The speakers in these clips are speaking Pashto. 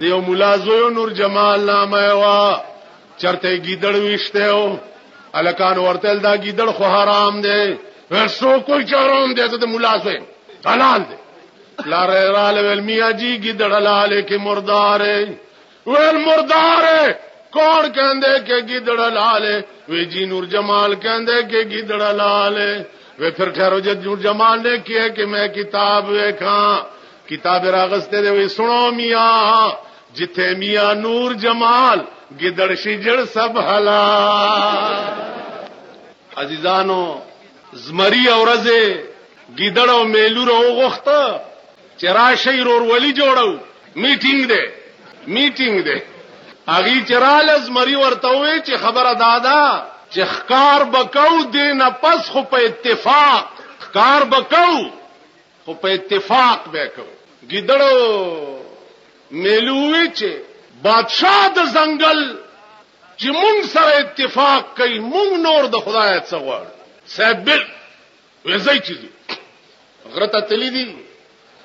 دیو مولا زویو نور جمال نامه وا چرته گیدړ وشته الکان ورتل دا گیدړ خو حرام دی ورسو کوئی چارون دی ته مولا زوی حلال دی لاره راله ول میاں جی گیدړ حلال کې مردار ول مردار کون کہندے کہ گیدڑ لالے وی جی نور جمال کہندے کہ گیدڑ لالے وی پھر ٹھہرو جد نور جمال نے کیا کہ میں کتاب ویکھاں کتاب راغستے دے وی سنو میاں جتھے میاں نور جمال گیدڑ شجڑ سب حلال عزیزانو زمری اورزے گیدڑ او میلو رو غختا چراشی رور ولی جوڑو میٹنگ دے اغي چرال زمری ورتوي چې خبره دادا چې خکار بکاو دینه پس خو په اتفاق خکار بکاو خو په اتفاق وکاو ګیدړو میلوي چې بادشاہ د زنګل چې مونږ سره اتفاق کوي مونږ نور د خدای څخه غواړو سبل وځي چې غرته تلی دي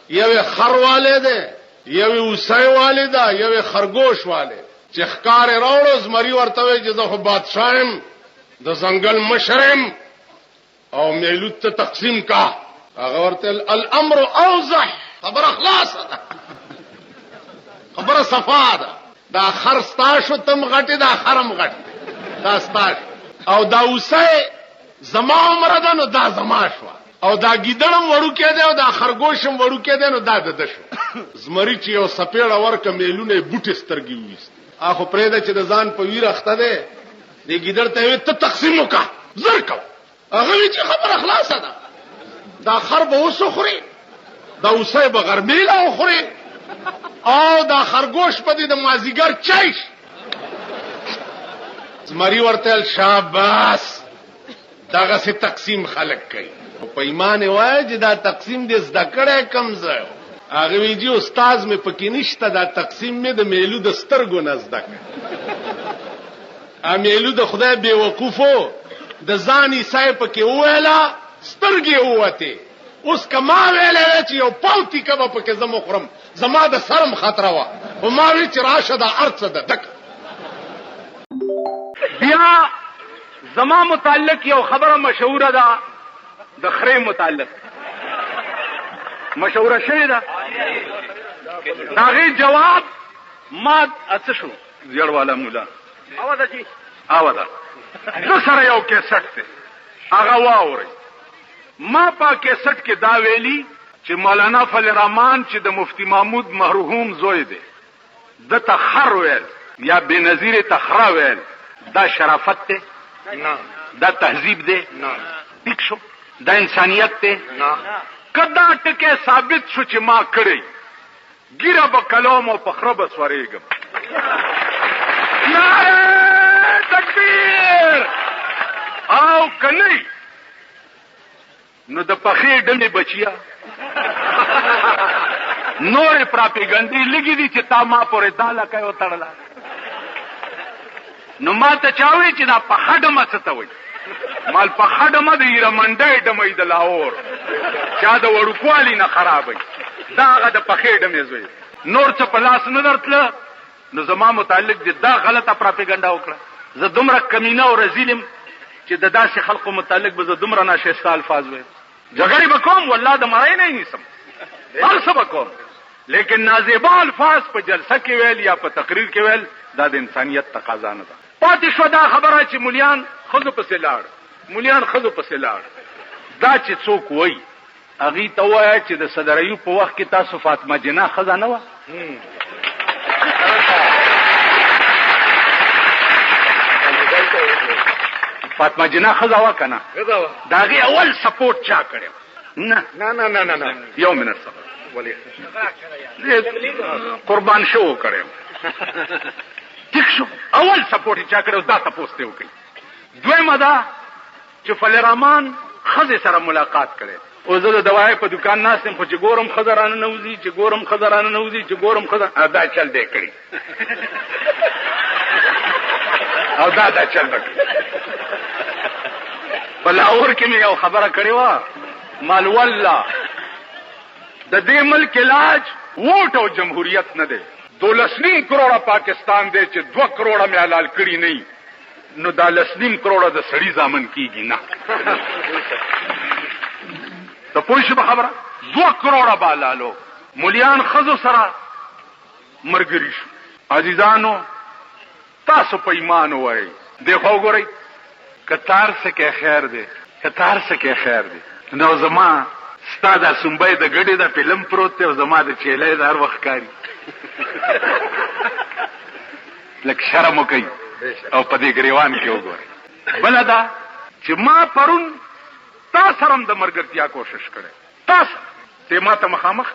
یو خروالې ده یو وسای والده یو خرگوش والده چې ښکار راوړو زمری ورته چې زه خو بادشاہم د زنګل مشرم او میلو ته تقسیم کا هغه ورته الامر اوضح خبر اخلاص ده خبر صفا ده دا خرستا شو تم غټي دا خرم غټ دا ستاش او دا وسه زما عمر ده نو دا زما شو او دا ګیدړم وړو کې ده او دا خرګوشم وړو کې ده نو دا د شو زمری چې یو سپېړه ورکه میلونه بوټي سترګي وېست اخو پرېده چې د ځان په ویر اخته ده دې ګیدړ ته ته تقسیم وکا زر کو هغه چې خبر اخلاصه ده دا خر به وسخري دا وسه به غرمېلا وخوري او دا خرګوش په دې د مازیګر چایش زمری ورته شاباس داغه سي تقسیم خلق کوي په ایمان وای چې دا تقسیم دې زده کړه کم ځای هغه ویجی استاد مې پکې نشته دا تقسیم مې د میلو د سترګو نزدک ا میلو د خدای بے وقوفو د ځاني سای پکې ویلا سترګې وته اوس کما ویلې چې یو پاوتی کبه پکې زمو خرم زما د سرم خطر وا او ما وی چې راشه دا ارڅ ده دک بیا زما متعلق یو خبره مشهوره ده د خره متعلق مشوره شوی ده داغه جواب ما اڅ شو زیړ والا مولا اواده جی اواده زه سره یو کیسټ ته هغه واوري ما په کیسټ کې دا ویلي چې مولانا فضل الرحمن چې د مفتی محمود مرحوم زوی دی د تخر ویل یا بنظیر تخرا ویل دا شرافت ته نه دا تهذیب دی نه ټیک شو دا انسانیت ته نه کدا ټکه ثابت شو چې ما کړی ګیره به کلام او فخر به سورېګم نعره تکبیر او کني نو د پخې ډمې بچیا نور پراپګاندا لګی دي چې تا ما پورې داله کوي تړلا نو ما ته چاوي چې دا په خډمه څه ته وي مال په خډمه د ایرمنډې ډمې د لاور چا د وړوکوالي نه خرابې دا هغه د پخې ډمې زوی نور څه په لاس نه درتله نو زما متعلق دي دا غلطه پراپګاندا وکړه زه دومره کمینه او رزیلم چې د داسې خلقو متعلق به زه دومره ناشایسته الفاظ وي جګړې بکوم والله د مړای نه نیسم هر څه بکوم لیکن نازیبا الفاظ په جلسه کې ویل یا په تقریر کې ویل دا د انسانیت تقاضا نه ده پاتې شو دا خبره چې مولیان خزو پسې لاړ مولیان خزو پسې لاړ دا چې څوک وای اغي ته وای چې د صدر ایوب په وخت کې تاسو فاطمه جنا خزانه و فاطمه جنا خزا وا کنه داغي اول سپورټ چا کړو نه نه نه نه نه یو منټ صبر ولی قربان شو کړو ټیک شو اول سپورټ چا کړو دا تاسو ته وکي دویمه دا چې فضل الرحمن خزه سره ملاقات کړي او زه د دوايي په دکان ناستم خو چې ګورم خزرانه نوځي چې ګورم خزرانه نوځي چې ګورم خزر ادا چل دې کړی او دا چل وکړي بلاور کې مې یو خبره کړې و مال والله د دې ملک علاج ووټ او جمهوریت نه دی 12.5 کروڑه پاکستان دی چې 2 کروڑه مې حلال کړي نه نو دا 12.5 کروڑه د سړي ځامن کیږي نه ته پوه شې په خبره 2 کروڑه به حلالو مولیان ښځو سره مرګري شو عزیزانو تاسو په ایمان وایئ دیخوا وګورئ کتار سکه خیر دی کتار سکه خیر دی نو زما ستا دا سنبای د ګډې د فلم پروت دی او زما د چیلې د هر وخت کاري لکه شرم وکئ او په دې ګریوان کې وګورئ بله دا چې ما پرون تا سره هم د ملګرتیا کوشش کړی تاسو دې ما ته مخامخ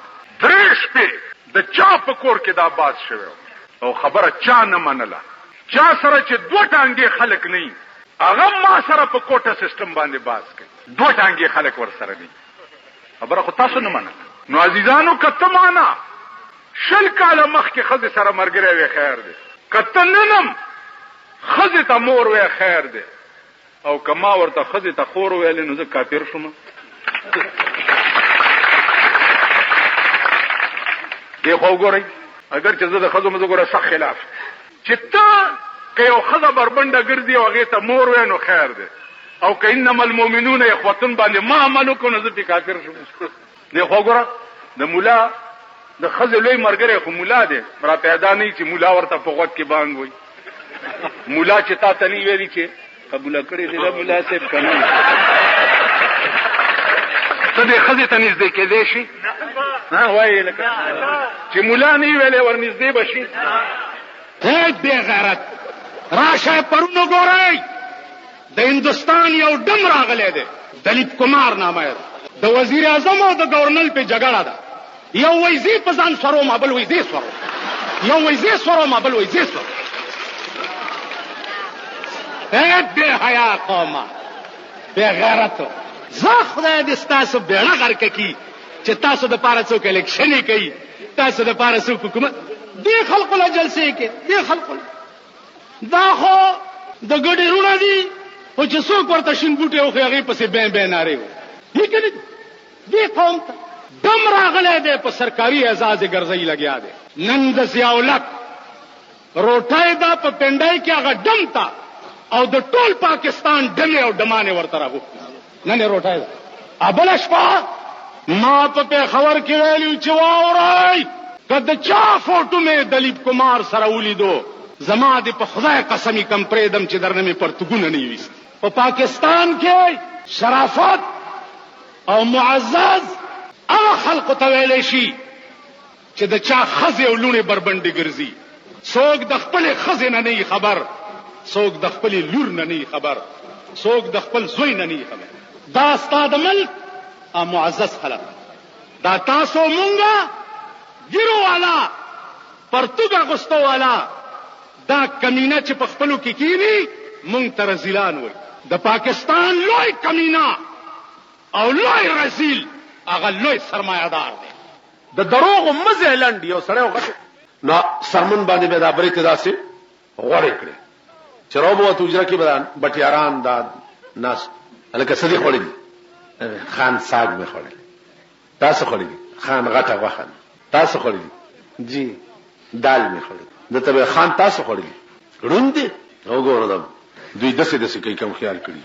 3 شپې د چا په کور کې دا باز شوی او خبره چا نه منله چا سره چې 2 ټانګې خلک نه وي هغه ما سره په کوټه سیستم باندې باز کوي 2 ټانګې خلک ور سره دي خبره خو تاسو نه منله نو عزیزانو کته معنا 20 کاله مخکې ښځې سره ملګری وی خیر دی کته ننم ښځې ته مور وی خیر دی او که ما ورته ښځې ته خور ویلې نو زه کافر شوم دی خو وګورئ اگر چې زه د ښځو مزه ګوره سخت خلاف چې ته که یو ښځه بربنډه ګرځي او هغې ته مور وی نو خیر دی او که انما المؤمنون اخوتون باندې ما عمل وکړو نو زه پې کافر شوم دی خو وګوره د ملا د ښځې لوی ملګری خو ملا دی را پیدا نه چې ملا ورته په غوږ کې بانګ وایي ملا چې تا ته نه ویلي چې قبوله کړې دی دا ملا صاحب که نه ته دې ښځې ته نږدې کېدی شي وایي لکه چې ملا نه ویلې ور نږدې به شي بې غیرت راشه پرون وګورئ د هندوستان یو ډم راغلی دی دلیپ کمار نامه یې د وزیر اعظم او د گورنر په جګړه ده یو وایي زه په ځان سوروم بل وایي زه سوروم یو وایي زه سوروم بل وایي زه سوروم بې حیا قومه بې غیرتو زه خدای دې ستاسو بیړه غرقه کړي چې تاسو د پاره څوک الیکشنې کوي تاسو د پاره څوک حکومت دې خلقو له جلسې کې دې خلقو دا خو د ګډې رونه دي خو چې څوک ورته شین بوټی وخوري هغې پسې بین بین نارې وي دې که نه دې قوم ته دم راغلی دی په سرکاري اعزاز یې ګرځۍ لګیا دی نن د ضیاءالحق روټۍ ده په پنډۍ کې هغه ډم ته او د ټول پاکستان ډمې او ډمانې ورته راغوښتي نن یې روټۍ ده بله شپه ما په پېښور کې ویلي چې واورئ که د چا فوټو مې دلیپ کمار سره ولیدو زما دې په خدای قسمي کم پرېږدم چې درنه مې پرتګونه نه ویست په پاکستان کې شرافت او معزز هغه خلقو ته ویلی شي چې د چا ښځې او لوڼې بربنډې ګرځي څوک د خپلې ښځې نه نه خبر څوک د خپلې لور نه نه خبر څوک د خپل زوی نه نه خبر دا ستا د ملک معزز خلق دا تاسو مونږه ګیرو والا پرتوګ اغوستو والا دا کمینه چې په خپلو کې کینی مونږ ته رزیلان وایي د پاکستان لوی کمینه او لوی رزیل هغه لوی سرمایه‌دار دی د دروغو مزه لنډ یو سړی وغټ نو سرمن باندې به دا برې ته داسې غوړې کړې چې راوبوت حجره کې به بټیاران دا ناس هلکه څه دي خوړلي خان ساګ مې خوړلی تاسو خوړلي خان غټه غوښه تاسو خوړلي جی دال مې خوړلی دته به خان تاسو خوړلي ړوند دي وګورم دوی دسې کوي کوم خیال کړي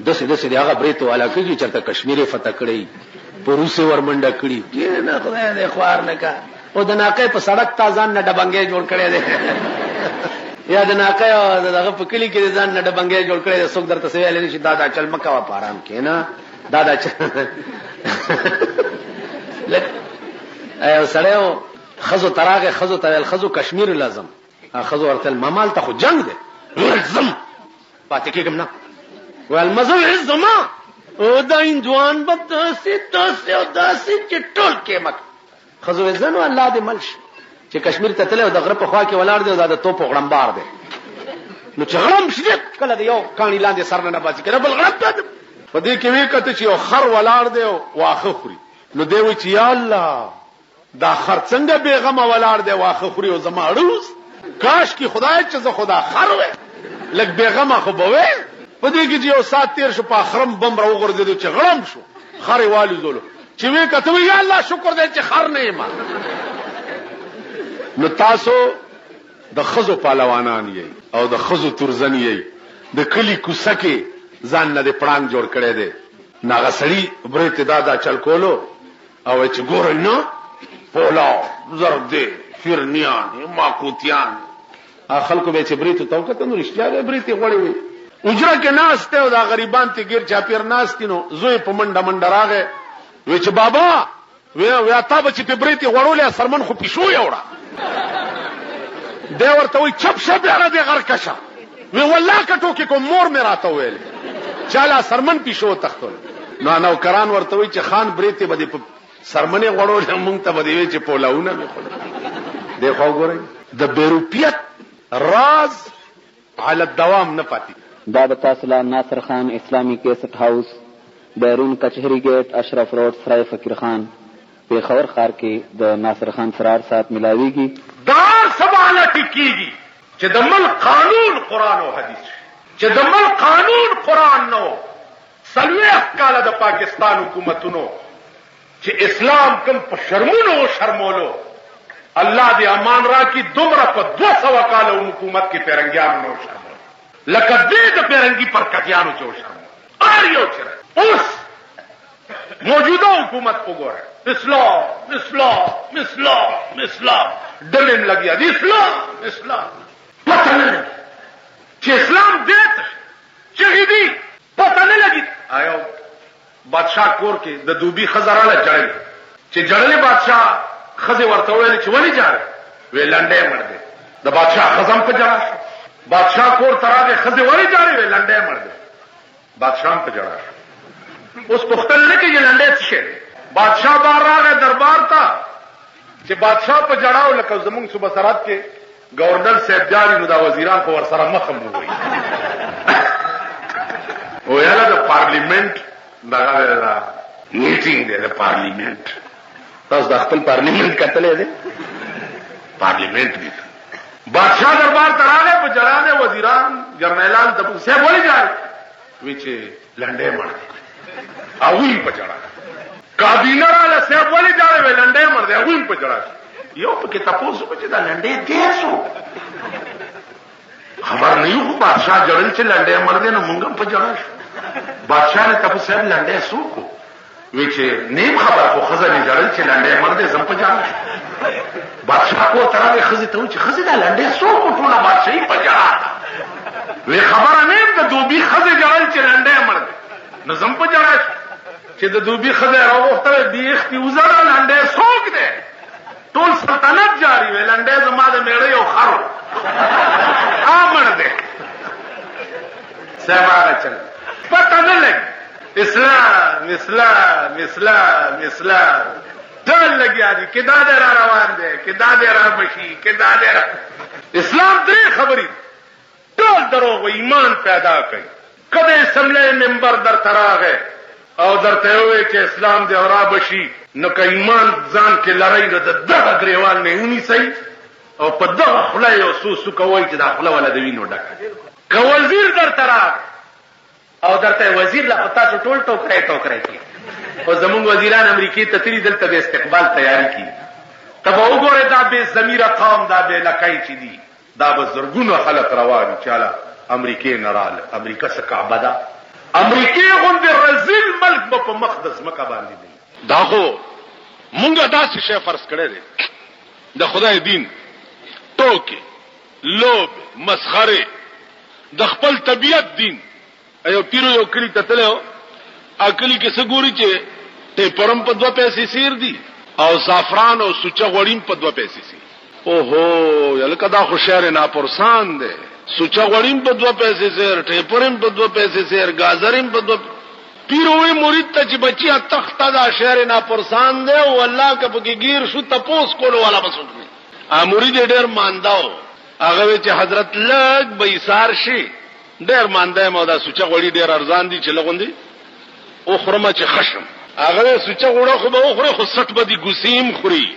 دسې هغه بریتو والا کوي چرته کشمیر فتح کړی په روسي ورمنډه کړي نه خدای دې خوار نه کا او د ناقې په سړک تازان نه ډبنګې جوړ کړي دي یا د ناقې دغه په کلی کې ځان نه ډبنګې جوړ کړي څوک درته سوي لري چې دا چل مکه وا پارام کې نه دا ایو سړیو خزو تراغه خزو تل خزو کشمیر لازم خزو ورته ممال ته خو جنگ دی لازم پاتې کېږم نه والمزو عزما او دا اندوان بداسي تاسو او داسي چې ټول قیمت خزو زنو الله دې ملش چې کشمیر ته تله او د غره په خوا کې ولاړ دی او دا د توپ غړمبار دی نو چې غړم شي کله دی یو کانی لاندې سر نه باسي کړه بل غړم ته په دې کې وی کته چې یو خر ولاړ دی او واخه خوري نو دی وی چې یا الله دا خر څنګه بیغمه ولاړ دی واخه خوري او زما اړوس کاش کی خدای چې زه خدا خر وې لکه بیغمه خو به وې په دې کې یو سات تیر شو په خرم بم راو غورځېدو چې غړم شو خر والي زولو چې وی کته یا الله شکر دې چې خر نه ما نو تاسو د خزو پهلوانان یې او د خزو تورزن یې د کلی کوڅه کې ځان نه د پړانګ جوړ کړی دی ناغه سړي برېت دا چل کولو او چې ګورئ نه پولا ضرب دی فرنیان ماکوتیان خلکو به چې برېت ته وکتل نو رښتیا دی برېت یې غوړې وي اجره کې ناست او دا غریبان ته ګیر چاپیر ناست نو زوی په منډه منډه راغی وی چې بابا وی تا به چې په برېت یې غوړولې سرمن خو پیشو یې وړه دی ورته وی چپ شه بیا دې غرکشه وی والله کټو کې کوم مور مې راته ویل چاله سرمن پیشو تختول نو نوکران ورته وی چې خان برېت به دې سرمنې غوړولې مونږ ته به دی وی چې پولاونه مې خو دی خو ګورئ د بیروپیت راز على الدوام نه پاتې دا به تاسو له ناصر خان اسلامی کیسټ هاوس بیرون کچهری گیټ اشرف روډ سرای فقیر خان پیښور ښار کې د ناصر خان سرار صاحب ملاویږي دا سوال ټکیږي چې د ملک قانون قرآن او حدیث چې د ملک قانون قرآن نو سلويخ کاله د پاکستان حکومتونو چې اسلام کوم په شرمونو شرمولو الله دې امان را کی دومره په 200 کاله حکومت کې پیرنګیان نو شرمول لکه دې د پیرنګي پر کټیانو جو شرمول اړیو چر اوس موجوده حکومت وګوره اسلام اسلام اسلام اسلام دلم لګیا دي اسلام اسلام پته نه چې اسلام دې چې دې پته نه لګي آیو بادشاہ کور کې د دوبي خزراله جړل چې جړلې بادشاہ خزه ورته ویل چې ولې جاړ وی لنډه مړ دې د بادشاہ خزم په جړا بادشاہ کور تراغه خزه ولې جاړ وی لنډه مړ دې بادشاہ په جړا اوس پختل نه کې لنډه څه شي بادشاہ بار راغه دربار ته چې بادشاہ په جړاو لکه زمونږ صوبه سرحد کې گورنر صاحب جاری نو دا وزیران خو ور سره مخم وي او یاله د پارلیمنت دا میټینګ دی د پارلیمنت تاسو د خپل پارلیمنت کتلې ده پارلیمنت دی بادشاہ دربار ته راغی په جړانه وزیران جرنیلان ته صاحب ولې جاری وی چې لنډه مړ او وی په جړا کابینه را صاحب ولې جاری وی لنډه مړ دی او وی په جړا یو په کې تاسو په چې دا لنډه دیسو خبر نه یو بادشاہ جړل چې لنډه مړ دی نو مونږ په جړا بادشاہ نے تاسو صاحب لنډه سوکو وی چې نیم خبر خو خزانه جړل چې لنډه مړ دی زم په جړا بادشاہ کو ترغه خزي ته چې خزي دا لنډه سوکو ټول بادشاہي په جړا وی خبر نه د دوبي خزي جړل چې لنډه مړ دی نو زم په جړا چې د دوبي خزي راوخته دی اختي وزره لنډه سوک دی ټول سلطنت جاری وی لنډه زما د میړې او خرو امر دی سبا چل پتہ نه لګ اسلام اسلام اسلام اسلام ټول لګیا دي کدا در روان دي کدا در بشي کدا در اسلام دې خبري ټول دروغ ایمان پیدا کوي کله سمله منبر در تراغه او درته وي چې اسلام دې اورا بشي نو که ایمان ځان کې لړۍ د دغه غریوال نه ونی سي او په دغه خلای او سوسو کوي چې د خپل ولادت وینو ډک که وزیر در تراغه او درته وزیر لا تاسو ټول ټوکرای کی او زمونږ وزیران امریکای ته تری دلته د استقبال تیاری کی تب وګوره دا به ضمیر قوم دا به لکای چي دي دا بزرګونو خلک روان چاله امریکای نرال امریکا څخه کعبه دا امریکای غوند رزل ملک په مقدس مکه باندې دی دا خو مونږه داسې شی فرض کړی دی د خدای دین ټوکې لوب مسخره د خپل طبيعت دین ایو پیرو یو کلی تتلو اکلی کې سګوري چې ته پرم په 2 پیسې سیر دي او زعفران او سوچا غوړیم په 2 پیسې سي اوهو یلکه دا خو شهر ناپرسان دی سوچا غوړیم په 2 پیسې سیر ته پرم په 2 پیسې سیر گازریم په 2 پیروي مرید ته چې بچیا تخته دا شهر ناپرسان دی او الله کبه گیر شو تپوس کول والا بسونه ا مرید ډېر مانداو هغه چې حضرت لګ بیسار شي ډېر مانده مو دا سوچا غوړي ډېر ارزان دي چې لغوندي او خرمه چې خشم هغه سوچا غوړه خو به خوري خو سټ بدی ګسیم خوري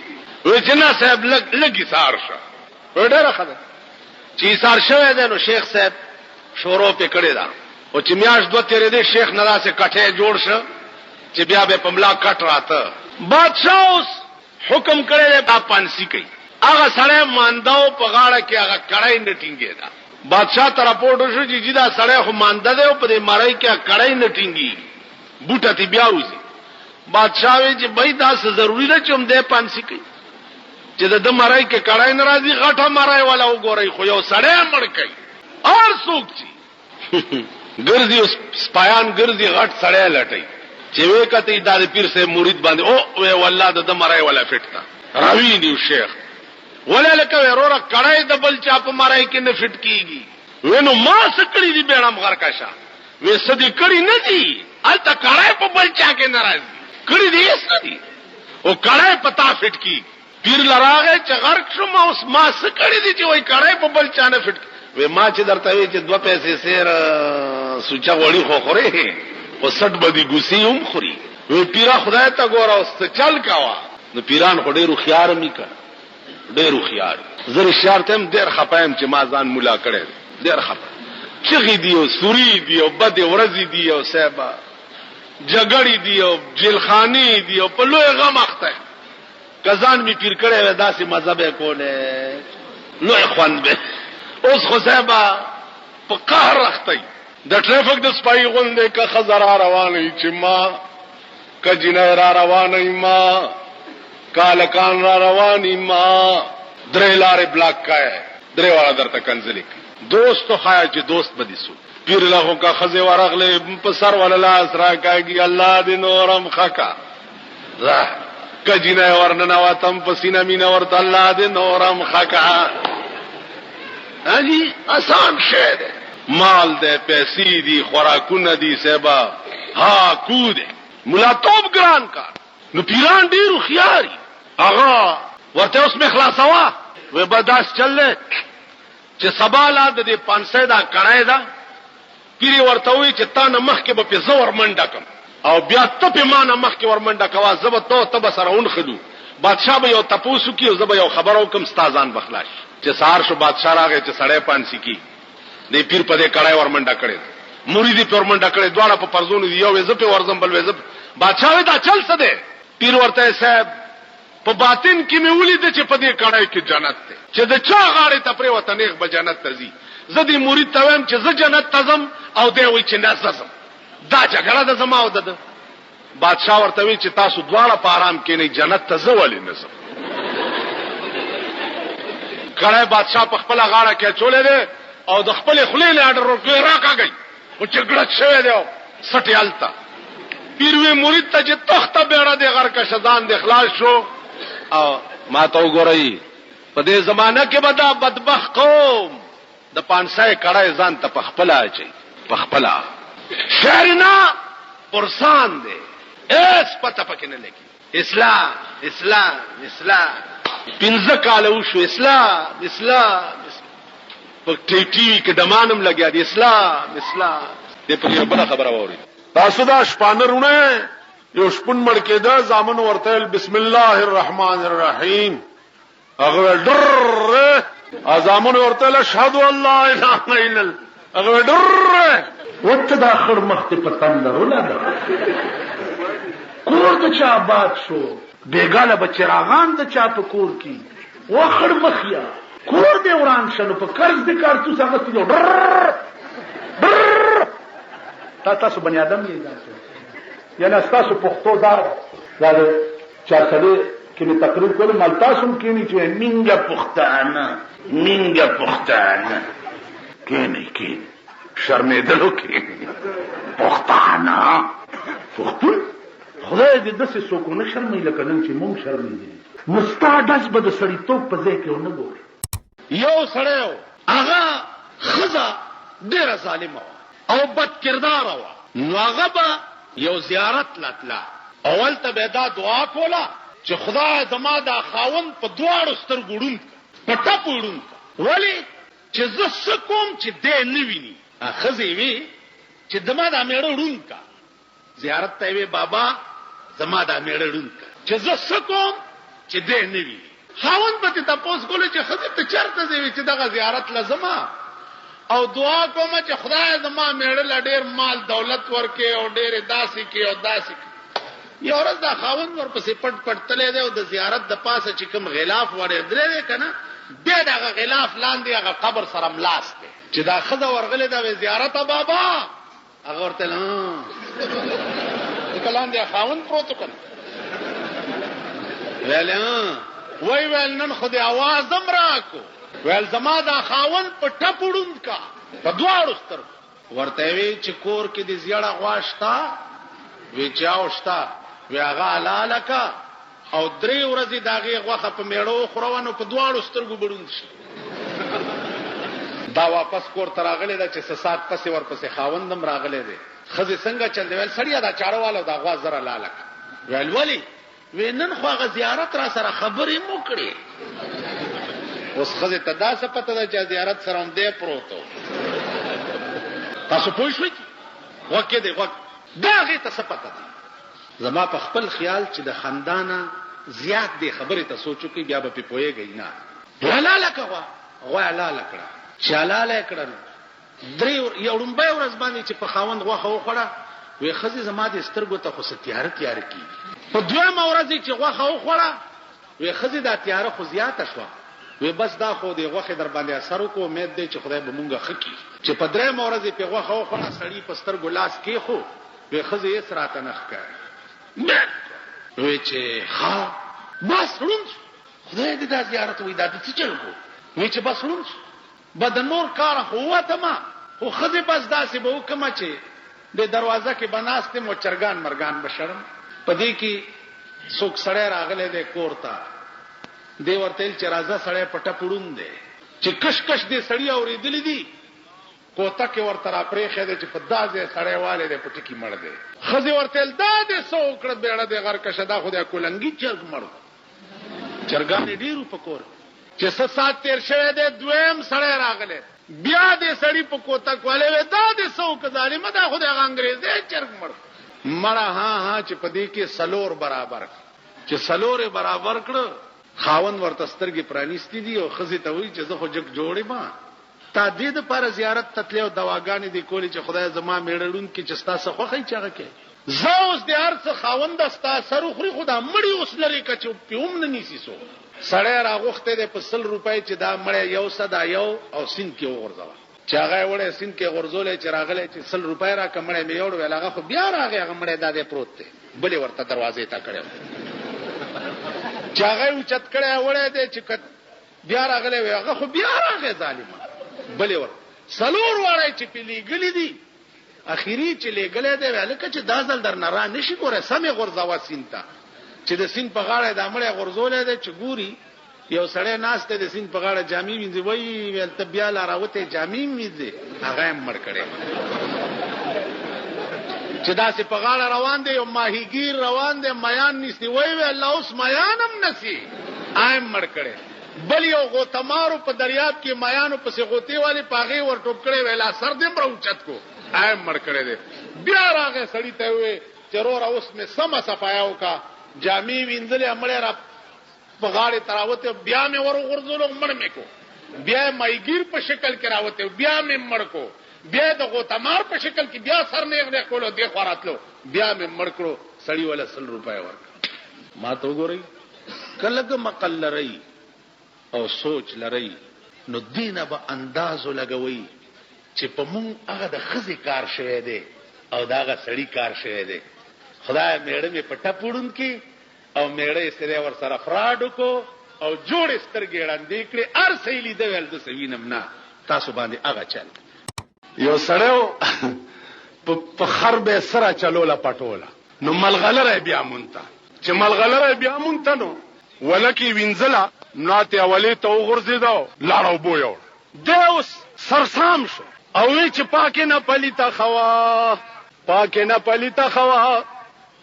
وای جنا صاحب لګي سار شه ډېر خدای چې سار شوه ده نو شیخ صاحب شورو په کړي دا او چې میاش دوه تیرې دي شیخ نلا سے کټه جوړ شه چې بیا به پملا کټ راته بادشاہ اوس حکم کړي دا پانسی کوي هغه سړی مانداو په غاړه کې هغه کړای نه ټینګېدا. بادشاہ ته راپورټ وشو چې دا سړی خو مانده دی او په دې مړی کې کړای نه ټینګي بوټه تی بیا وځي. بادشاہ وی چې بای دا څه ضروری ده چې هم دې پانسی کوي چې د مړی کې کړای ناراضي غټه مړی ولا وګوري خو یو سړی مړ کوي اور څوک چی ګرځي سپایان ګرځي غټ سړی لټي چې وې کته د پیر سے مرید باندې او وی والله د مړی ولا فټتا راوی دی شیخ ولا لکه ورور کړای د بل چا په مړی کې نه فټ کیږي. ونو ما سکړی دی بیرم غر کاشا وې سدي کړی نه دی الته کړای په بل چا کې ناراضي کړی دی سدي او کړای پتا فټ کی پیر لراغه چې غرق شوم اوس ما سکړی دی چې وای کړای په بل چا نه فټ وې ما چې درته وی چې 2 پیسې سیر سوچا وړي خو خوري او 60 بدی ګوسی هم خوري. وې پیرا خدای ته ګور اوس چل کاوه نو پیران خو ډېر خيار می کړ ډېر خيار زری شرطم ډېر خپایم چې ما ځان مولا کړي ډېر خپه چغې دیو سوري دیو بد ورځي دیو صاحب جګړې دیو جیلخانی دیو په لوی غم اخته کزان می پیر کړي داسې مذهب کوله لوی خوان به اوس خو صاحب په قهر اخته د ټریفیک د سپای غونډه کا خزر روانه چې ما کجنه را روانه ما کالکان را رواني ما درې لارې بلاک کای درې والا درته کنځلې دوست خایا چې دوست بدی سو پیر له کا خزه ورغله په سر ولا لاس را کاږي الله دې نورم خکا زه کجنه ورننه واتم پسینه مینا ورته الله دې نورم خکا اجي آسان شه ده مال دې پیسې دي خوراکونه دي سبا ها کود مولا توپ ګران کا نو پیران ډیرو خياري اغا ورته اوس می خلاصوا و بداس چلله چې سباله د 500 دا کړای دا پیری ورته وی چې تا نه مخ کې به زور منډه کم او بیا ته په معنا مخ کې ور منډه کوا زبط ته تب سره اونخلو بادشاہ به یو تپوسو کی او زبې یو خبرو کوم استادان بخلاش چې سار شو بادشاہ راغی چې سړی پانسی کی د پیر په دې کړای ور منډه کړي مرید په ور منډه کړي دواړه په پرزونو دی یو زپه ورزم بل وزپ بادشاہ دا چل څه ده پیر ورته صاحب په باطن کې مې ولید چې په دې کړای کې جنت ده چې د چا غاړه ته پر وطن یې به جنت ته ځي زدي مرید ته ویم چې زه جنت ته ځم او دی وی چې نازم دا جګړه د زما او د بادشاہ ورته وی چې تاسو دواړه په آرام کې نه جنت ته ځولې نزم کړای بادشاہ په خپل غاړه کې چولې ده او د خپل خلیل اډر ورکړي راکاږي او جګړه شوه دی سټیالتا پیروي مرید ته چې تخته بیره دی غر کا شزان د اخلاص شو او ما ته وګورئ په دې زمانہ کې بدا بدبخت قوم د 500 کړای ځان ته پخپلا اچي پخپلا شهرنا پرسان دي اس پته پکې نه لګي اسلام اسلام اسلام پنځه کال وشو اسلام اسلام په ټي وي کې دمانم لګیا دي اسلام اسلام دې په بل خبره ووري تاسو دا شپانرونه یو شپون مړ کېده زامن ورته بسم الله الرحمن الرحیم هغه ډر ازامن ورته اشهد ان لا اله الا الله هغه ډر وته دا اخر مخ ته پتندر ولاده کور ته چا آباد شو بیګاله بچراغان د چا په کور کې واخر مخیا کور دې وران شنو په قرض دې کارتو څنګه ستو ډر تاسو بنی آدم یې یعنی تاسو پښتو دار دا چا سره کې تقریر کول مال تاسو کې نه چې منګه پښتانه کې کې شرمېدلو کې پښتانه پښتون خدای دې د څه څوک نه شرمې لکه نن چې مونږ شرمېږي مستعدس به د سړی توپ په ځای کې ونه ګوري یو سړیو هغه خزا ډیره ظالمه او بد کردار و نو هغه به یو زیارت لاتلا اول ته به دا دعا کوله چې خدای زما دا خاوند په دواړو سترګو ړوند په ټپ ړوند ولی چې زه څه کوم چې دې نه ویني خزې وی چې زما دا میړه ړوند کا زیارت ته وی بابا زما دا میړه ړوند کا چې زه څه کوم چې دې نه ویني خاوند به تاسو کوله چې خزې ته چرته ځي چې دغه زیارت لازمه او دعا کوم چې خدای زما میړه لا ډېر مال دولت ورکې او ډېر داسې کې او داسې یو ورځ دا خاوند ورپسې پټ پټ تللی دی او د زیارت د پاسه چې کوم غلاف ورېدلی دی که نه بیا د هغه غلاف لاندې هغه قبر سره ملاس دی چې دا ښځه ورغلې ده وی زیارته بابا هغه ورته ځکه لاندې خاوند پروت و که نه ویل ویل نن خو دې اواز هم راکو ویل زما دا خاوند په ټپ وړوند کا په دواړو سترګو ورته وی چې کور کې د زیړه غوا شته وی چاو شته وی هغه حلاله کا او 3 ورځې د هغې غوښه په میړه وخوروه نو په دواړو سترګو بړوند شي دا واپس کور ته راغلی ده چې څه ساعت پسې ورپسې خاوند هم راغلی دی ښځې څنګه چل دی ویل سړیه دا چاړه والا دا غوا زره لاله کا ویل ولې وی نن خو هغه زیارت را سره خبرې مو کړې اوس ښځې ته داسې پته ده چې زیارت سره هم دی پروت و تاسو پوه شوئ غوږ کې دی غوږ دا هغې ته څه پته ده زما په خپل خیال چې د خندانه زیات دی خبرې ته سوچ وکړئ بیا به پې پوهېږئ نه حلاله که غوا حلاله کړه چې حلاله یې کړه نو یو لومبۍ ورځ باندې چې په خاوند غوښه وخوړه وی ښځې زما د سترګو ته خو څه تیاره تیاره کېږي په 2مه ورځ چې غوښه وخوړه وی ښځې دا تیاره خو زیاته شوه وی بس دا خو د غوښې در باندې اثر وکړو امید دی چې خدای به مونږه ښه کړي چې په 3مه ورځ پې غوښه وخوړه سړي په سترګو لاس کېښو وی ښځې هېڅ راته نه ښکاري وی چې ښه بس ړوند شو خدای دې دا زیارت وی دا د څه چل کو وی چې بس ړوند شو به د نور کاره خو ووتمه خو ښځې بس داسې به وکړمه چې د دروازه کې به ناست یم او چرګان مرګان به شړم په دې کې څوک سړی راغلی دی کور ته دی ورته ویل چې راځه سړی په ټپ وړوند دی چې کش کش دې سړي اورېدلي دي کوتکې ورته راپرېښی دی چې په دا ځای سړی والی دی په ټکي مړ دی ښځې ورته ویل دا دې څه وکړه بیړه دې غرکشه دا خو دی کولنګي چرګ مړ چرګانې ډېرو په کور چې څه ساعت تېر شوی دی 2م سړی راغلی بیا دې سړي په کوتک والی وی دا دې څه وکړه ظالمه دا خو دی هغه انګرېزی چرګ مړه ها چې په دې کې 4 برابر چې 4 برابر کړه خاوند ورته سترګې پرانیستې دي او ښځې ته وایي چې زه خو جګ جوړې ما تا دې دپاره زیارت ته تلې او دواګانې دې کولې چې خدای زما میړه ړوند کړي چې ستا څه خوښوي چې هغه کوې زه اوس د هر څه خاونده ستا سر وخوري خو دا مړي اوس لرې که چې پې هم نه نیسي څوک سړی راغوښتی دی په 100 روپۍ چې دا مړی یو څه دا یو او سیند کې وغورځوه چې هغه یې وړی سیند کې غورځولی چې راغلی چې 100 روپۍ راکړه مړی مې یوړ ویل هغه خو بیا راغی هغه مړی دا دی پروت دی بلې ورته دروازې ته کړی چې هغه یې اوچت کړی وړی دی چې بیا راغلی وی هغه خو بیا راغی ظالمه بلې ور 4 واړی چې پې لېږلي دي اخري چې لېږلی دی وی هلکه چې دا ځل در نه را نه شي ګوره سمې غورځوه سیند ته چې د سیند په غاړه دا مړی غورځولی دی چې ګوري یو سړی ناست دی د سیند په غاړه جامې وینځي وایي ویل ته بیا لا راوتی جامې وینځې هغه یې مړ کړی چې داسې په غاړه روان دی یو ماهیګیر روان دی میان نیسي وایي وی الله اوس میان هم نسي آیم مړ کړی بل یو غوتمارو په دریاب کې میانو پسې غوتې والی په هغې ور ټوپ کړی وی لا سر دې مړه اوچت کو آیم مړ کړی دی بیا راغی سړي ته وی چې وروره اوس مې سمه صفایه وکړه جامې وینځلې مړی را په غاړې ته راوتی بیا مې ور وغورځولو مړ مې کو بیا یې مایګیر په شکل کې راوتی بیا مې مړ کو بیا د غوتمار په شکل کې بیا سر نیغ نیغ کولو دې خوا راتلو بیا مې مړ کړو سړي وله 100 روپۍ ورکړه ما ته وګورئ که لږ مقل لرئ او سوچ لرئ نو دینه به اندازو لګوئ چې په مونږ هغه د ښځې کار شوی دی او د هغه سړي کار شوی دی خدای میړه مې په ټپ وړوند کړي او میړه یې سره ورسره فراډ وکړو او جوړې سترګې ړندې کړې هر څه یې لیده ویل زه څه وینم نه تاسو باندې هغه چل یو سړی په خر به یې سره چلوله پټوله نو ملغلره بیا مونته چې ملغلره بیا مونته نو ولکې وینځله ناتې اولې ته وغورځېده لاړه اوبو یوړ دی اوس سرسام شو او وی چې پاکې نه پلیته خوا پاکې نه پلیته خوا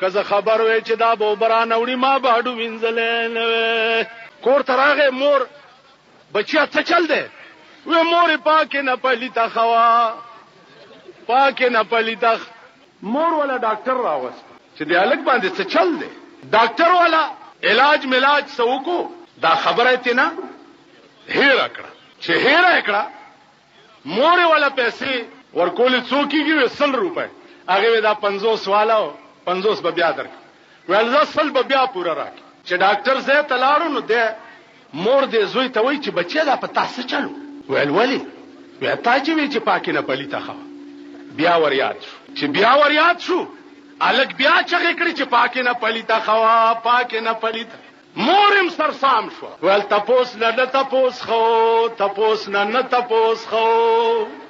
که زه خبر وی چې دا به اوبه رانوړي ما به هډو وینځلی نه وی کور ته راغی مور بچیا څه چل دی وی مورې پاکې نه پلیته خوا پاکې نه پلیته مور والا ډاکټر راوست چې د هلک باندې څه چل دی ډاکټر والا علاج ملاج څه وکړو دا خبره یې تېنه هېره کړه چې هېره یې کړه مورې والا پیسې ورکولې څو کېږي وی 100 روپۍ هغې وی دا 50 والا 50 به بیا درکړه ویل زه سل به بیا پوره راکړي چې ډاکټر زه ته لاړو نو دی مور دې زوی ته وایي چې بچی دا په تاسو چلو ویل ولې وی تا چې وی چې پاکې نه پلیته خوا بیا ور یاد شو چې بیا ور یاد شو الګ بیا چغې کړې چې پاکې نه پلیته خوا پاکې نه پلیته مورم سرسام شو ویل تپوس نه تپوس خو تپوس نه تپوس خو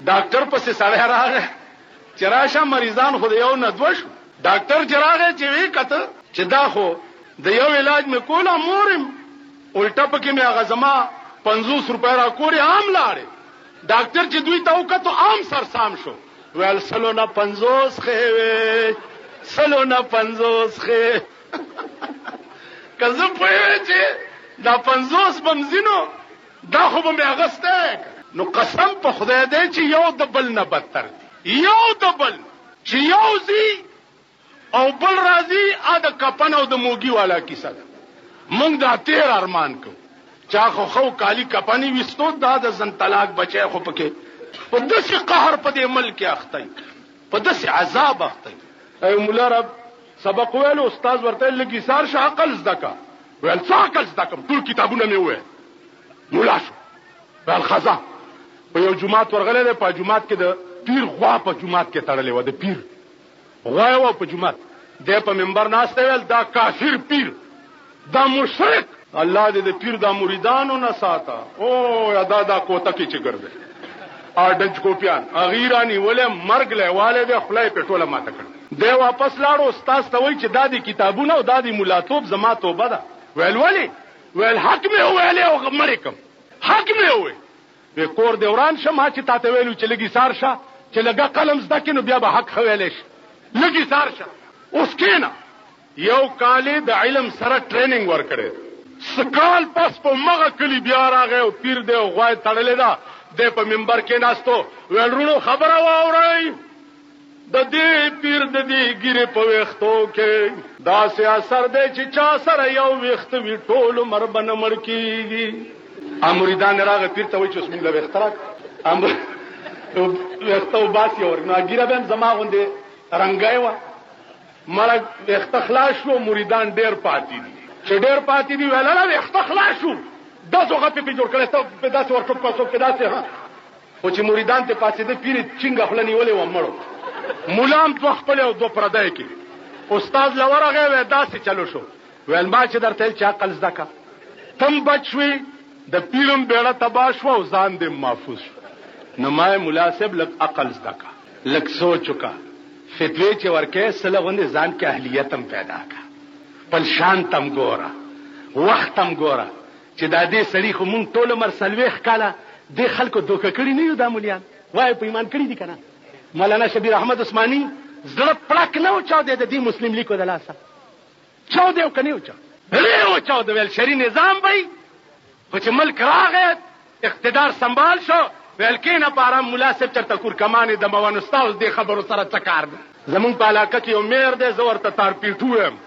ډاکټر پسې سړی راغی چې راشه مریضان خو یو نه دوه شو ډاکټر چې راغی چې وی کته چې دا خو د یو علاج مې کوله مورم الټا پکې مې هغه زما 50 روپۍ را کورې عام لاړې ډاکټر چې دوی ته وکړو عام سرسام شو ویل سلو نه 50 خې سلو نه 50 خې کزه په چې دا 50 بمزینو دا خو به مې اغسته نو قسم په خدای دې چې یو د بل نه بدتر دی یو د بل چې یو زی او بل راځي ا د کپن او د موګي والا کیسه ده مونږ دا تیر ارمان کو چا خو کالی کپانی وستو دا د زن طلاق بچي خو پکې په داسې قهر په دې ملک اخته په داسې عذاب اخته ای مولا رب سبق ویلو استاد ورته لګي سار شه عقل زدکا ویل څه عقل زدکم ټول کتابونه مې وې مولا شو ویل خزا په یو جمعات ورغله په جمعات کې د پیر غوا په جمعات کې تړلې و د پیر غوا و په جمعات د په منبر ناشته ویل دا کافر پیر دا مشرک الله دې د پیر دا مریدانو نه ساته او یادا دا کوته کې چې ګرځي اډج کوپیان اغیرانی ولې مرګ له والده خلای په ټوله ماته کړ دی واپس لاړو استاد ته وای چې دا د کتابونه او دا د ملاتوب زما توبه ده ویل ولی ویل حق مې ویلې او مړکم حق مې وې به کور دوران شمه چې تاسو ویلو چې لګي سار شه چې لګا قلم زده کینو بیا به حق خویلې لګي سار شه اوس کینا یو کال د علم سره ټریننګ ورکړي سکال پس په مغه کلی بیا راغی او پیر دی او غوای تړلې ده د په منبر کې ناستو ولرونو خبره واورئ د دې پیر د دې ګیره په وختو کې دا سیاست دی چې چا سره یو وخت وی ټول مربن مړ کیږي امریدان راغی پیر ته وای چې بسم الله اختراق امر وختو باسي اور نه ګیره بهم زما غوندې رنگای و مړ اختخلاص شو مریدان ډیر پاتې دي چې ډیر پاتې دي ویلاله اختخلاص شو داسو غته په جوړ کړه ته په داسو ورټو پاسو په داسه ها او چې مریدان ته پاتې دي پیر څنګه خپلنی ولې و مړو مولام تو خپل او دو پردای کې استاد لورغه و داسې چلو شو ویل ما چې درته چا عقل زدکا تم بچوي د پیرم بیړه تبا شو او ځان دې محفوظ نو ما مناسب لک عقل زدکا لک سوچوکا فتوی چې ورکه سره غوندې ځان کې اهلیت هم پیدا کا پل شانتم ګورا وختم ګورا چې دا دې سړي خو مونږ ټول عمر سلويخ کاله د خلکو دوکه کړی نه یو د مليان وای په ایمان کړی دي کنه مولانا شبیر احمد عثماني زړه پړک نه او چا د دې مسلم لیکو د لاسه چا دې کنه او چا له او چا د ویل شری نظام وای خو چې ملک راغی اقتدار سنبال شو ویل کینه پاره مناسب چرته کور کمانه د موانو استاد دې خبرو سره څکار زمون په علاقه کې یو میر دې زور ته تار پیټوم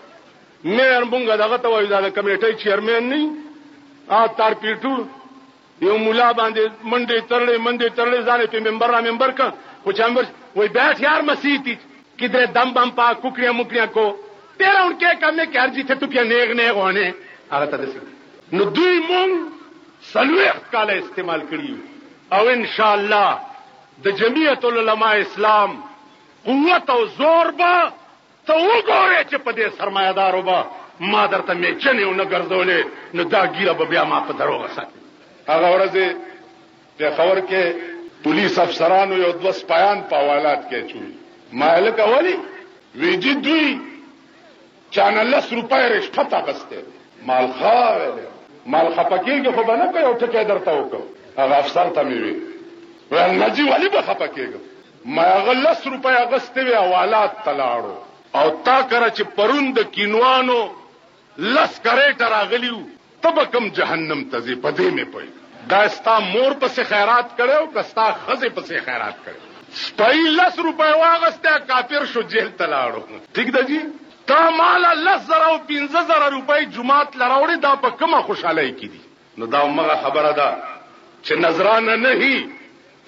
میر مونږه دغه ته وای دا کمیټې چیرمن نه تار پیټو یو مولا باندې منډه ترلې ځانې په منبر کا خو چامبر وای بیٹھ یار مسیتی کدھر دم بم پا ککڑیاں مکڑیاں کو تیرا ان کے کامنے کہ ارجی تھے تو کیا نیغ ہونے هغه ته دسی نو دوی مون سلوخت کاله استعمال کړی او ان شاء الله د جمعیت العلماء اسلام قوت او زور با ته وګوره چې په دې سرمایدارو با ما درته میچنه نه ګرځولې نو دا ګیره به بیا ما په دروغه ساتي هغه ورځ په خبر کې پولیس افسرانو یو د سپایان په حوالات کې چوي مالک اولی ویجی دوی چانه 10 روپۍ رشوت اخسته مال خاوله مال خپکیږي خو بنه کوي او ټکي درته وکړه هغه افسر ته میوي ول نجی ولی به خپکیږي ما هغه 10 روپۍ اخسته وی حوالات تلاړو او تا کرا چې پروند کینوانو لس کریټ راغلیو تب کم جهنم تزي پدې مې پي دا ستا مور پسې خیرات کړو کستا خزه پسې خیرات کړو سپای 10 روپۍ واغسته کافر شو جیل تلاړو ٹھیک ده جی تا مال 10,000 او 15,000 روپۍ جمعات لراوړي دا په کومه خوشالۍ کې دي نو دا مغه خبره ده چې نظرانه نه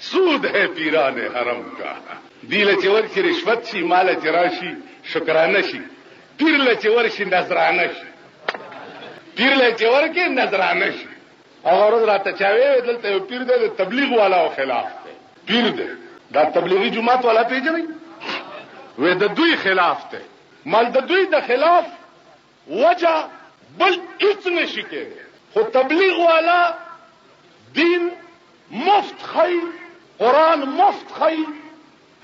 سود ہے پیران حرم کا دیل چې ورکی رشوت شي مال چې راشي شکرانه شي پیر له چې ورشي نظرانه شي، پیر له چې ورکې نظرانه شي. هغه ورځ راته چا ویل دلته یو پیر دی د تبلیغ والاو خلاف دی، پیر دی دا تبلیغي جماعت والا پیژنئ، وې د دوی خلاف دی. مال د دوی د خلاف وجه بل هیڅ نشي کېږي، خو تبلیغ والا دین مفت خی، قرآن مفت خی،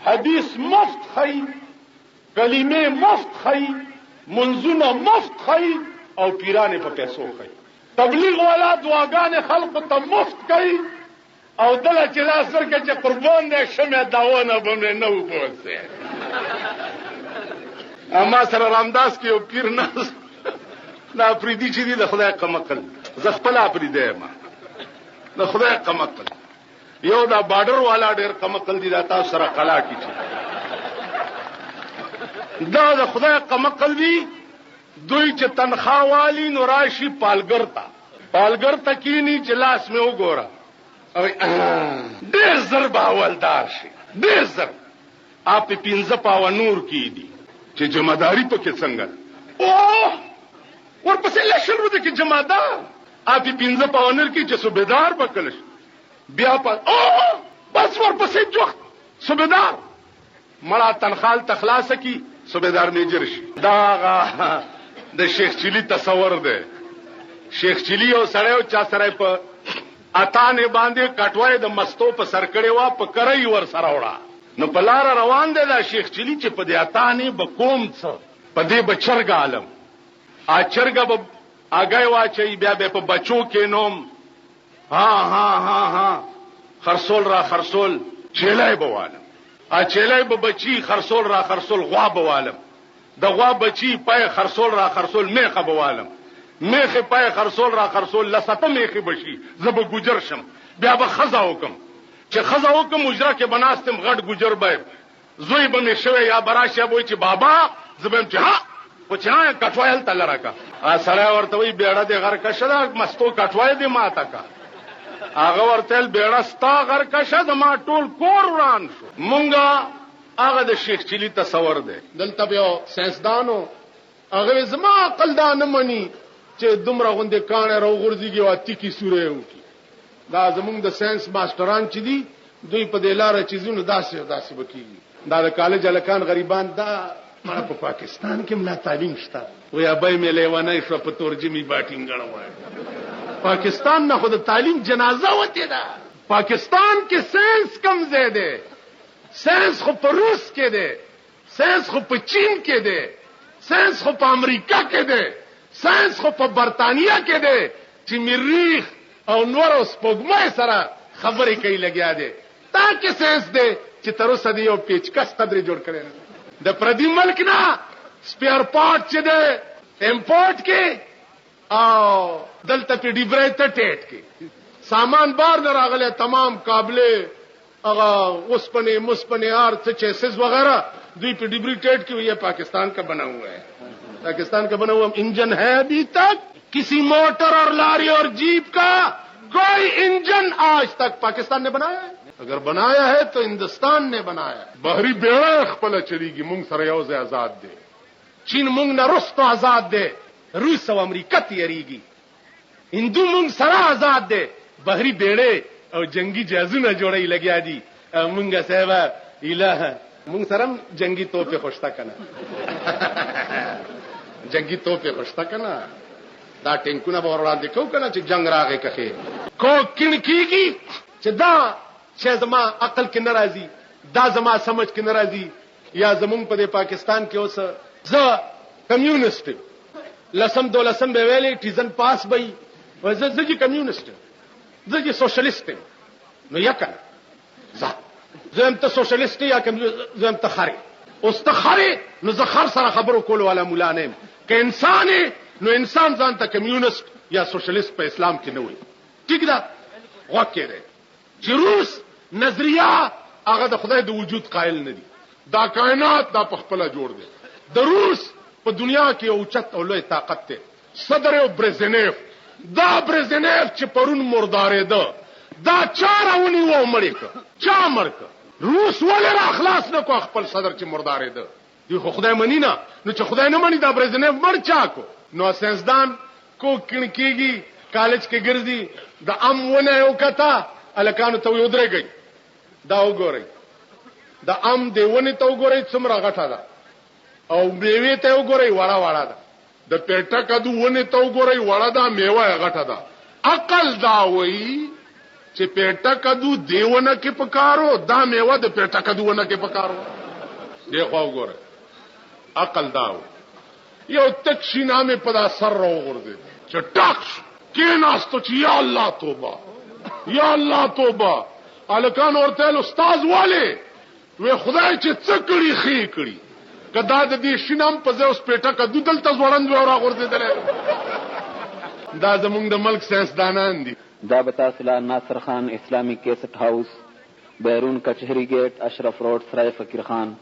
حدیث مفت خی، کلمه مفت خی، منځونه مفت خی او پیرانې په پیسو خی. تبلیغ والا دعاګانې خلقو ته مفت کوي او دله چې لاس ورکړي چې قربان دی شمع داونه به مې نه وبوسې. اما سره رامداس کې یو پیر ناست دا افریدي چې دی د خدای قمقل، زه خپل افریدی یم د خدای قمقل. یو دا بارډر والا ډېر قمقل دی، دا تاسو سره قلا کې چې دا د خدای قمقل دی. دوی چې تنخوا والی نو راشي پالګر ته کینی چې لاس مې وګوره ډېر زر به اولدار شي، ډېر زر آپ 15 پاوه نور کی دي چې جمعداري پکې څنګه اوه ورپسې لشل ورته کې جمعدار آپ 15 پاوه نور کی چې صوبیدار بکلش بیا په اوه بس ورپسې جوخت صوبیدار مړه تنخال تخلاص کی صوبیدار میجر شي. دا د شیخ چلی تصور دی. شیخ چلی او سړیو چا سره په اتانه باندې کټوای د مستو په سر کړي وا په کرای ور سره وړه نو په لار روان دی دا شیخ چلی چې په دې اتانه به کوم څه په دې بچرګ عالم اچرګ به اگای واچي بیا به په بچو کې نوم ها خرصول را خرصول چلای بوالم ا چلای به بچی خرصول را خرصول غوا بوالم د غوا بچی پای خرصول را خرصول میخه بوالم میخه پای خرصول را خرصول لسته میخه بشي زب ګجر شم بیا به خزا حکم چې خزا حکم اجرا کې بناستم غټ ګجر به زوی به می شوی یا براشه وای چې بابا زبم چې ها او چې کټوایل تل راکا ا سره ورته وی بیړه دی غر کښه مستو کټوای دی ماته کا هغه ورتل بیړه ستا غر کښه د ما ټول کور وران شو. مونږه هغه د شیخ چلی تصور دی. دلته یو ساينسدانو هغه زما عقل دا نه مني چې دومره غوندې کانه راوغورځيږي او اتکی سورې وکي. دا زمونږ د ساينس ماستران چې دي دوی په دې لار چیزونو داسې وکيږي. دا د کالج الکان غریبان دا مړه په پاکستان کې ملا تعلیم شته وي ابای مې لیوانای شو په تورجمی باټینګ غړوای. پاکستان نه خود تعلیم جنازه وته ده. پاکستان کې ساينس کم زیاده، ساينس خو په روس کې ده، ساينس خو په چین کې ده، ساينس خو په امریکا کې ده، ساينس خو په برتانیا کې ده چې مریخ او نور اوس پګمای سره خبرې کوي لګیا دي. دا کې ساينس ده چې تر اوسه دی یو پیچکس قدر جوړ کړي د پردي ملک نه سپیر پارت چې ده امپورټ کې او دلته په ډیبرای ته ټیټ کې سامان بار نه راغله تمام قابله هغه اوسپنه مسپنه ار څه چیسز وغیرہ دوی په ډیبری ټیټ کې یہ پاکستان کا بنا ہوا ہے. پاکستان کا بنا ہوا انجن ہے ابھی تک کسی موٹر اور لاری اور جیپ کا کوئی انجن آج تک پاکستان نے بنایا ہے؟ اگر بنایا ہے تو ہندوستان نے بنایا. بحری بیڑا خپل چلیږي مونږ سره یو ځای آزاد دي. چین مونږ نه رستو آزاد دي، روس او امریکا تیریږي. هندو مونږ سره آزاد دي، بحری بیړې او جنگي جهازونه جوړي لګیا دي. مونږه صاحب الہ مونږ سره جنگي توپه خوشتا کنه جنگي توپه خوشتا کنه دا ټینکونه به وړاندې کو کنه چې جنگ راغی کخې کو کین کیږي چې دا چې زما عقل کې ناراضي، دا زما سمجھ کې ناراضي یا زمون په پاکستان کې اوس زه کمیونست لسم دولسم به ویلې ټیزن پاس بې وزه چې کمیونست زه چې سوشلیست نو یا کنه زه هم ته سوشلیست یا زه هم ته خاري اوس ته خاري نو زه خر سره خبرو کول والا مولا نه که انسان نو انسان ځان ته کمیونست یا سوشلیست په اسلام کې نه وي. ٹھیک ده وکړه چې روس نظریه هغه د خدای د وجود قائل نه دي. دا کائنات دا په خپل جوړ دي. د روس په دنیا کې اوچت او لوی طاقت ته صدر او برزنیف دا برزنیف چې پرون مردارې ده دا چارونی و مړی چا مرګ روس ولې را خلاص نه کو خپل صدر چې مردارې ده دی خو خدای منی نه، نو چې خدای نه منی دا برزنیف مړ چا کو؟ نو ساينسدان کو کینکیږي کالج کې ګرځي د ونه یو کتا الکانو ته یو درېږي دا وګورئ د دی ونه ته وګورئ څومره غټه ده او میوه ته وګورئ وړه وړه ده د پیټه کدو ونه ته وګورئ وړه ده میوه غټه ده عقل دا وایي چې پیټه کدو دیونه کې پکارو دا میوه د پیټه کدو ونه کې پکارو دی خو وګورئ عقل دا یو تک شینامه په سر راوغورځي چې ټاک کې ناستو چې یا الله توبه یا الله توبه الکان ورته استاد والے وی خدای چې څه کړی خې کړی کدا د دې شینام په ځای اوس پیټه کدو دلته زوړند ورا غورځیدل دا زمونږ د ملک ساينسدانان دي. دا بتاسلا ناصر خان اسلامی کیسټ هاوس بیرون کچهری گیټ اشرف روډ سرای فقیر خان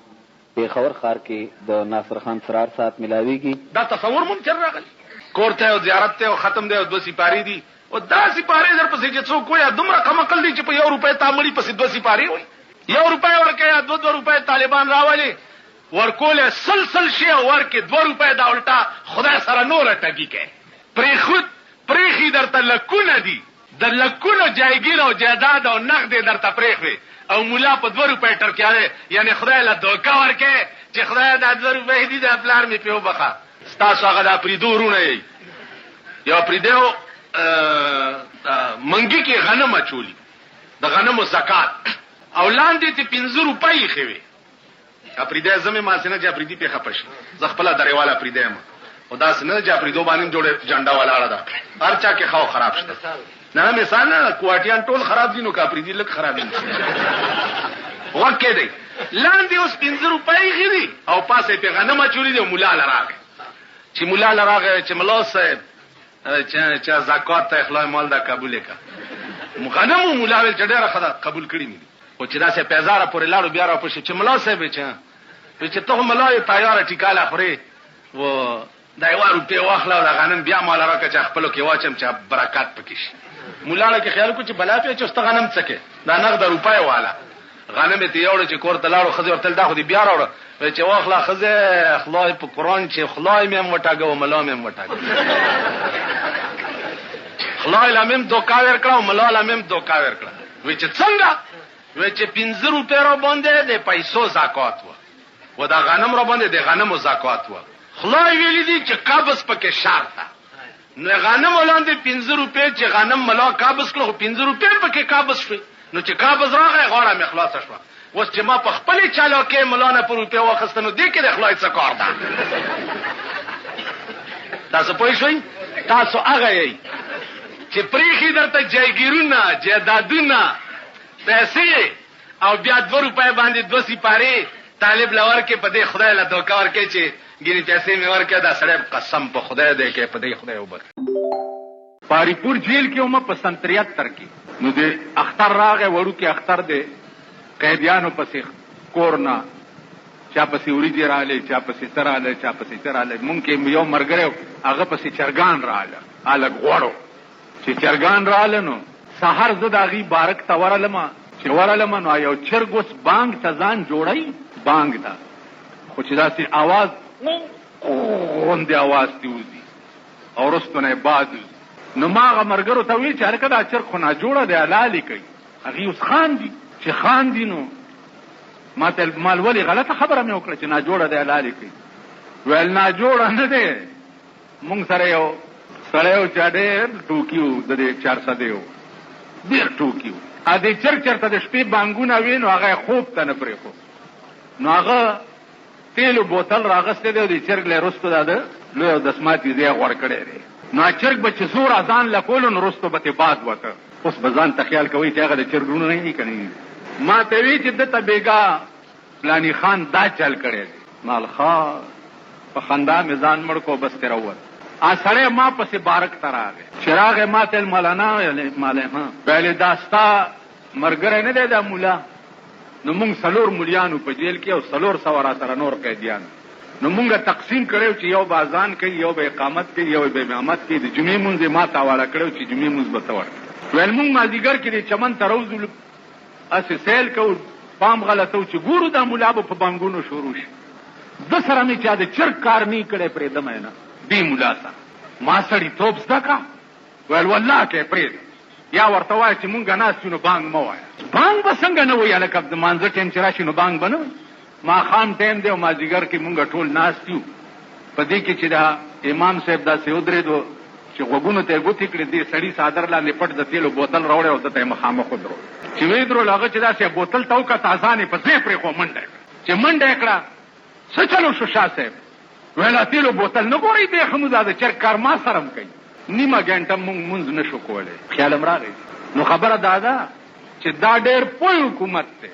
پیښور ښار کې د ناصر خان سرار سات ملاویږي. دا تصور ممکن راغلی کورته او زیارت ته او ختم دی او 2 سپاری دي او دا سپاری در پسې چې څوک وي دومره کم عقل دي چې په 1 روپۍ تامړي پسې 2 سپاری وي 1 روپۍ ورکه یا 2 روپۍ طالبان راولي ورکول سلسل شي ورکه 2 روپۍ دا الټا خدای سره نور ټګي کوي پرې خود پرېخي درته لکونه دي د لکونو جایګیر او جیداد او نقد درته پرېخوي او مولا په 2 روپۍ ټرکیاله یعنی خدای له دوکا ورکه چې خدای دا 2 روپۍ دي د پلار می پیو بخا ستاسو هغه د پریدورونه یو پریدو منګي کې غنم اچولي د غنمو زکات او لاندې ته 15 روپۍ خوي اپریده زمې ما سينه چې اپریدي په خپشي ز خپل دریواله اپریده ما او دا سينه چې اپریدو باندې جوړه جنډا والا ده هر چا کې خاو خراب شته نه مثال نه کوټیان ټول خراب دي نو کا اپریدي لک خراب دي وکه دی لاندې اوس 15 روپۍ غوي او پاسه په غنم اچولي دی مولا لراغه چې مولا لراغه چې ملا صاحب چې زکات ته اخلاص مال دا قبول وکړه غنم مولا ول چې ډیره خدا قبول کړی نه او چې دا سه پیزاره پورې لاړو بیا را پښه چې ملا صاحب چې ته ملا یې تیار ټیکاله خوري و دا یو روپې واخلا او غنم بیا مال راکه چې خپل کې واچم چې برکات پکې شي مولا له خیال کو چې بلا په چې است غنم څکه دا نغد روپای والا غنم ته یوړ چې کور تلاړو خزه ورتل دا خو دې بیا راوړ چې واخلا خزه خدای په قران چې خدای مې وټاګو ملا مې وټاګو خدای لمم دوکا ورکړو ملا لمم دوکا ورکړه وای چې څنګه وای چې 15 روپے را باندې د پیسو زکات و دا غنم را باندې د غنمو زکات و خدای ویلي دي چې قبض پکې شرط ده نو غنم ولاندې 15 روپے چې غنم ملا قبض کړو 15 روپے پکې قبض شو نو چې قبض راغی غوړه مې خلاص شو اوس چې ما په خپل چالو کې مولانا پر روپے واخستنو دي کې د خلای څه کار ده تاسو پوه شئ تاسو هغه یې چې پریخي درته جایګیرونه جیدادونه پیسې او بیا 2 روپے باندې 2 سپاری طالب لور کې په دې خدای له دوکا ورکې چې ګینه پیسې مې ورکې دا سړی قسم په خدای دې کې په دې خدای وبر پاری پور جیل کې هم په 73 کې نو دې اختر راغې وړو کې اختر دې قیدیانو پسې کورنا چا پسې وریجې رااله چا پسې تراله چا پسې تراله مونږ کې یو مرګره هغه پسې چرګان رااله الګ غوړو چې چرګان رااله نو سحر زداغي بارک تورلما چې ورلما نو یو چرګوس بانګ تزان جوړای بانګ دا خو چې داسې आवाज غوندې आवाज دیوزي او رستونه باد نو ما مرګرو ته وی چې هر کله چرګ خو نه جوړه دی علالي کوي هغه اوس خان دي چې خان دي نو ماته مال ولی غلطه خبره مې وکړه چې نه جوړه دی علالي کوي ول نه جوړه نه دی مونږ سره یو چاډه ټوکیو د دې 400 دیو ډیر ټوکیو ا دې چرته د شپې بانګونه وینو هغه خوب ته نه پرې خو نو هغه تیلو بوتل راغسته دی د چرګ له رستو ده لو د سماعتي دی غوړ کړي دی نو چرګ بچ سور اذان لکول نو رستو به بعد وته اوس بزان ته خیال کوي چې هغه د چرګونو نه کني ما ته وی چې د تبېګا پلاني خان دا چل کړي مال خا په خندا میزان مړ کو بس تروت ا سړی ما پسې بارک تراغه چراغ ما تل مولانا ماله ها پہله داستا مرګره نه دی دا مولا نو مونږ سلور مليانو په جیل کې او سلور سوارا سره نور قیدیان نو مونږه تقسیم کړو چې یو بازان کوي یو به اقامت کوي یو به امامت کوي د جمعې مونږه ما تاواله کړو چې جمعې مونږ به تور ول مونږ مازیګر کې چمن تروزل اس سیل کو پام غلطو چې ګورو د مولا په بانګونو شروع شي د سره مې چا د چرګ کار نه کړی پرېږدم یې نه دې ملا سره ما سړي توپ زده کا ویل والله کې پرېږده یا ورته وایه چې مونږ ناست یو نو بانګ مه وایه بانګ به څنګه نه وایي هلکه د مانځه ټایم چې راشي نو بانګ به نه وایي ماښام ټایم دی او مازدیګر کې مونږ ټول ناست یو په دې کې چې دا امام صاحب داسې ودرېدو چې غوږونو ته یې ګوتې کړې دې سړي څادر لاندې پټ د تیلو بوتل راوړی او دته یې مخامخ ودرو چې ویې درول هغه چې داسې بوتل ته وکړه تازان یې په ځای پرېښو منډه یې کړه چې منډه یې کړه څه چلو شو شاه صاحب ویل تیلو بوتل نه ګورئ دی ښه مو دا د چرګ کار ما سره م کوي نیمه ګنټه مونږ مونځ نه شو کولی خیال م راغی نو خبره دا ده چې دا ډېر پوه حکومت دی